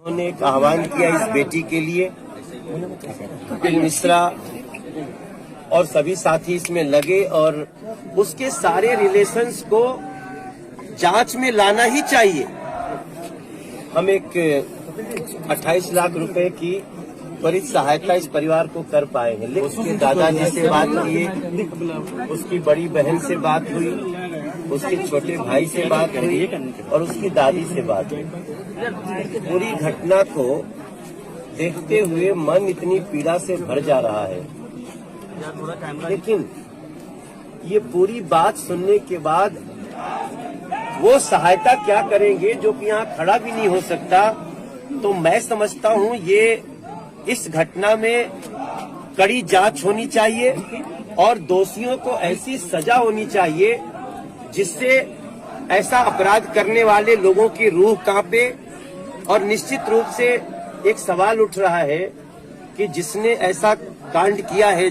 उन्होंने एक आह्वान किया इस बेटी के लिए। कपिल मिश्रा और सभी साथी इसमें लगे और उसके सारे रिलेशंस को जांच में लाना ही चाहिए। हम एक 28 लाख रुपए की त्वरित सहायता इस परिवार को कर पाएंगे। लेकिन उसके दादाजी से बात किए, उसकी बड़ी बहन से बात हुई, उसके छोटे भाई से बात हुई और उसकी दादी से बात हुई। पूरी घटना को देखते हुए मन इतनी पीड़ा से भर जा रहा है। लेकिन ये पूरी बात सुनने के बाद वो सहायता क्या करेंगे जो कि यहाँ खड़ा भी नहीं हो सकता। तो मैं समझता हूँ ये इस घटना में कड़ी जांच होनी चाहिए और दोषियों को ऐसी सजा होनी चाहिए जिससे ऐसा अपराध करने वाले लोगों की रूह कांपे। और निश्चित रूप से एक सवाल उठ रहा है कि जिसने ऐसा कांड किया है